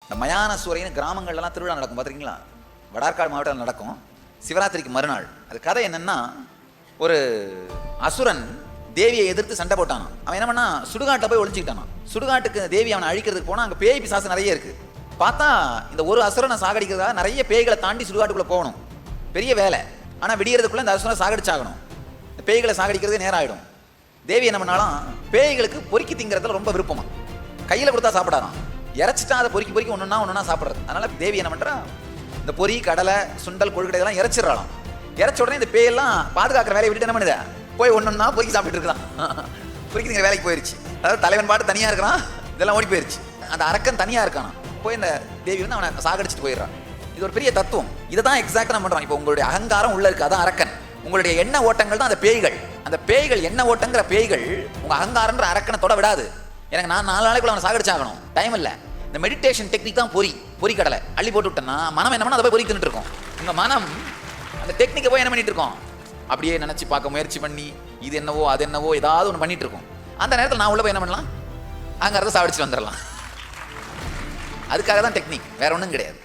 இந்த மயான சூரியன் கிராமங்கள்லாம் திருவிழா நடக்கும் பார்த்துருக்கீங்களா? வடார்காடு மாவட்டத்தில் நடக்கும். சிவராத்திரிக்கு மறுநாள். அது கதை என்னன்னா, ஒரு அசுரன் தேவியை எதிர்த்து சண்டை போட்டானான். அவன் என்ன பண்ணா, சுடுகாட்டில் போய் ஒளிஞ்சிக்கிட்டானான். சுடுகாட்டுக்கு தேவி அவனை அழிக்கிறதுக்கு போனால் அங்கே பேய் பிசாசு நிறைய இருக்கு. பார்த்தா இந்த ஒரு அசுரனை சாகடிக்கிறதுக்காக நிறைய பேய்களை தாண்டி சுடுகாட்டுக்குள்ளே போகணும். பெரிய வேலை. ஆனால் விடியறதுக்குள்ளே இந்த அசுரனை சாகடிச்சாகணும். இந்த பேய்களை சாகடிக்கிறதே நேரம் ஆகிடும். தேவி என்ன பண்ணாலும் பேய்களுக்கு பொறுக்கி திங்கிறதுல ரொம்ப விருப்பமா. கையில் கொடுத்தா சாப்பிடாதான், இறைச்சிட்டா அதை பொறுக்கி பொறுக்கி ஒன்றா சாப்பிட்றது. அதனால தேவி என்ன பண்ணுறா, இந்த பொறி, கடலை, சுண்டல், கொழுக்கட்டை இதெல்லாம் இறைச்சிடலாம். இறைச்ச உடனே இந்த பேயெல்லாம் பாதுகாக்கிற வேலையை விட்டு என்ன பண்ணுது, போய் ஒன்றா பொறுக்கி சாப்பிட்டு இருக்கான். பொறுக்கி திங்கிற வேலைக்கு போயிருச்சு. அதாவது தலைவன் பாட்டு தனியாக இருக்கிறான், இதெல்லாம் ஓடி போயிருச்சு. அந்த அரக்கன் தனியாக இருக்கானா, போய் இந்த தேவி வந்து அவனை சாகடிச்சிட்டு போயிடுறான். இது ஒரு பெரிய தத்துவம். இதை தான் எக்ஸாக்டாக நம்ம பண்ணுறோம். இப்போ உங்களுடைய அகங்காரம் உள்ள இருக்கு, அதான் அரக்கன். உங்களுடைய எண்ண ஓட்டங்கள் தான் அந்த பேய்கள். அந்த பேய்கள், எண்ண ஓட்டங்கிற பேய்கள் உங்க அகங்காரன்ற அரக்கனை தொட விடாது. எனக்கு நான் 4 நாளைக்குள்ள அவனை சாகடிச்சாகணும், டைம் இல்லை. இந்த மெடிடேஷன் டெக்னிக் தான் பொறி கடலை அள்ளி போட்டு விட்டேன்னா மனம் என்ன பண்ணா அதை போய் பொறி தின்னுட்டு இருக்கோம். உங்க மனம் அந்த டெக்னிக்கை போய் என்ன பண்ணிட்டு இருக்கோம், அப்படியே நினைச்சு பார்க்க முயற்சி பண்ணி இது என்னவோ அது என்னவோ ஏதாவது ஒன்று பண்ணிட்டு இருக்கோம். அந்த நேரத்தில் நான் உள்ள போய் என்ன பண்ணலாம், அங்கே சாவடிச்சு வந்துடலாம். அதுக்காக தான் டெக்னிக், வேற ஒன்றும் கிடையாது.